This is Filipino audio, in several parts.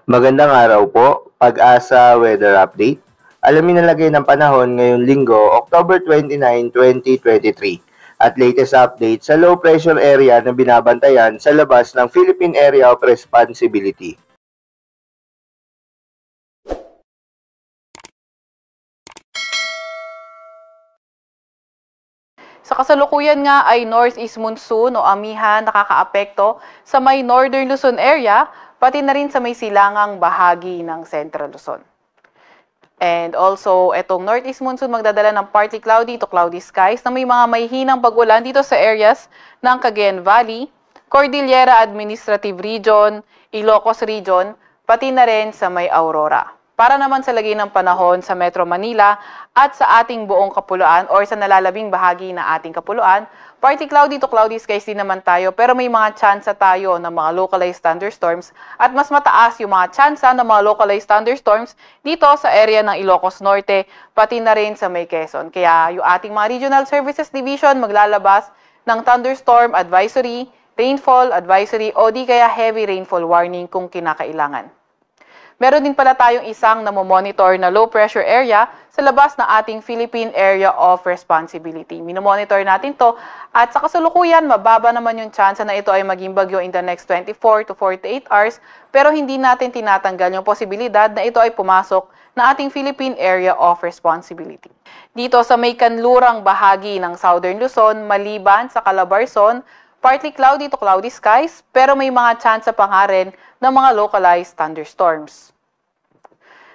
Magandang araw po, Pag-asa Weather Update. Alamin ang lagay ng panahon ngayong linggo, October 29, 2023. At latest update sa low pressure area na binabantayan sa labas ng Philippine Area of Responsibility. Sa kasalukuyan nga ay northeast monsoon o amihan nakakaapekto sa may northern Luzon area, pati na rin sa may silangang bahagi ng Central Luzon. And also, itong northeast monsoon magdadala ng partly cloudy to cloudy skies na may mga mahihinang pag-ulan dito sa areas ng Cagayan Valley, Cordillera Administrative Region, Ilocos Region, pati na rin sa may Aurora. Para naman sa lagay ng panahon sa Metro Manila at sa ating buong kapuluan or sa nalalabing bahagi na ating kapuluan, partly cloudy to cloudy skies din naman tayo pero may mga tsansa tayo ng mga localized thunderstorms at mas mataas yung mga tsansa ng mga localized thunderstorms dito sa area ng Ilocos Norte pati na rin sa may Quezon. Kaya yung ating mga Regional Services Division maglalabas ng thunderstorm advisory, rainfall advisory o di kaya heavy rainfall warning kung kinakailangan. Meron din pala tayong isang namomonitor na low pressure area sa labas ng ating Philippine Area of Responsibility. Minomonitor natin to at sa kasalukuyan mababa naman yung chance na ito ay maging bagyo in the next 24 to 48 hours pero hindi natin tinatanggal yung posibilidad na ito ay pumasok na ating Philippine Area of Responsibility. Dito sa may kanlurang bahagi ng Southern Luzon, maliban sa Calabarzon, partly cloudy to cloudy skies pero may mga chance pa nga rin ng mga localized thunderstorms.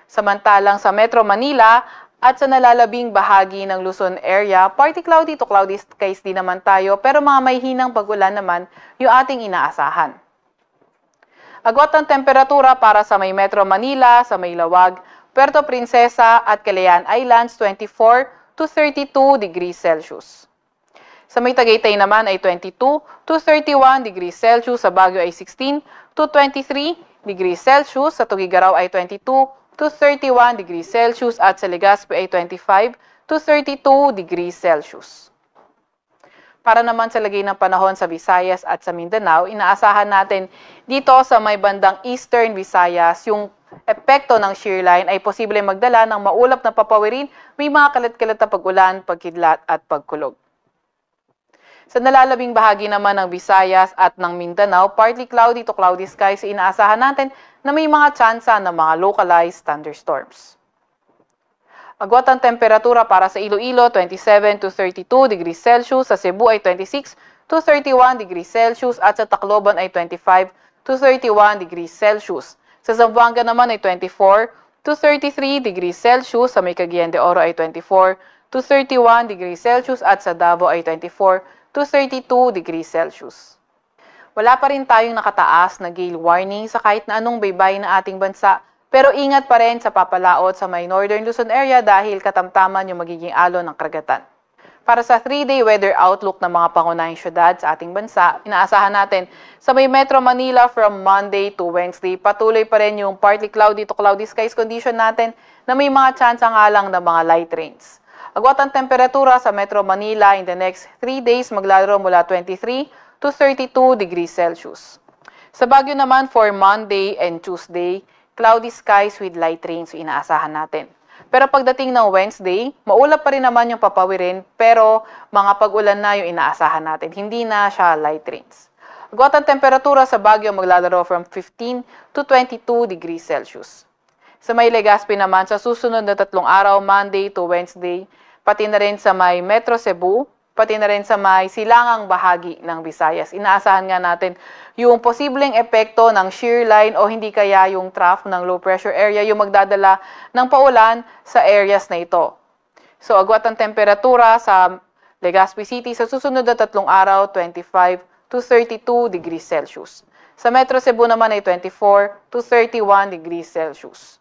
Samantalang sa Metro Manila at sa nalalabing bahagi ng Luzon area, partly cloudy to cloudy skies din naman tayo pero mga may hinang pag-ulan naman yung ating inaasahan. Agwat ng temperatura para sa may Metro Manila, sa may Lawag, Puerto Princesa at Calayan Islands 24 to 32 degrees Celsius. Sa may Tagaytay naman ay 22 to 31 degrees Celsius, sa Baguio ay 16 to 23 degrees Celsius, sa Tugigaraw ay 22 to 31 degrees Celsius at sa Legazpi ay 25 to 32 degrees Celsius. Para naman sa lagay ng panahon sa Visayas at sa Mindanao, inaasahan natin dito sa may bandang Eastern Visayas, yung epekto ng shear line ay posible magdala ng maulap na papawirin, may mga kalat-kalat na pag-ulan, pagkidlat at pagkulog. Sa nalalabing bahagi naman ng Visayas at ng Mindanao, partly cloudy to cloudy skies, inaasahan natin na may mga tsansa ng mga localized thunderstorms. Agwat ang temperatura para sa Iloilo, 27 to 32 degrees Celsius, sa Cebu ay 26 to 31 degrees Celsius at sa Tacloban ay 25 to 31 degrees Celsius. Sa Zamboanga naman ay 24 to 33 degrees Celsius, sa may Cagayan de Oro ay 24 to 31 degrees Celsius at sa Davao ay 24 to 32 degrees Celsius. Wala pa rin tayong nakataas na gale warning sa kahit na anong baybay na ating bansa, pero ingat pa rin sa papalaot sa may Northern Luzon area dahil katamtaman yung magiging alon ng karagatan. Para sa 3-day weather outlook ng mga pangunahing syudad sa ating bansa, inaasahan natin sa may Metro Manila from Monday to Wednesday, patuloy pa rin yung partly cloudy to cloudy skies condition natin na may mga chance nga lang ng mga light rains. Agwat ang temperatura sa Metro Manila in the next 3 days maglalaro mula 23 to 32 degrees Celsius. Sa Baguio naman for Monday and Tuesday, cloudy skies with light rains yung inaasahan natin. Pero pagdating ng Wednesday, maulap pa rin naman yung papawirin pero mga pag-ulan na yung inaasahan natin. Hindi na siya light rains. Agwat ang temperatura sa Baguio maglalaro from 15 to 22 degrees Celsius. Sa may Legazpi naman sa susunod na 3 araw, Monday to Wednesday, pati na rin sa may Metro Cebu, pati na rin sa may silangang bahagi ng Visayas. Inaasahan nga natin yung posibleng epekto ng shear line o hindi kaya yung trough ng low pressure area yung magdadala ng paulan sa areas na ito. So agwat ang temperatura sa Legazpi City sa susunod na 3 araw, 25 to 32 degrees Celsius. Sa Metro Cebu naman ay 24 to 31 degrees Celsius.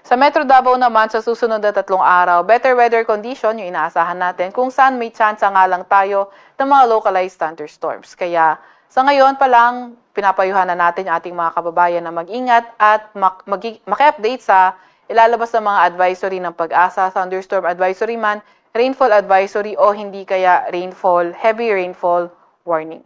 Sa Metro Davao naman, sa susunod na 3 araw, better weather condition yung inaasahan natin kung saan may chance nga lang tayo ng mga localized thunderstorms. Kaya sa ngayon pa lang, pinapayuhan na natin ating mga kababayan na mag-ingat at maki-update sa ilalabas ng mga advisory ng Pag-asa, thunderstorm advisory man, rainfall advisory o hindi kaya rainfall, heavy rainfall warning.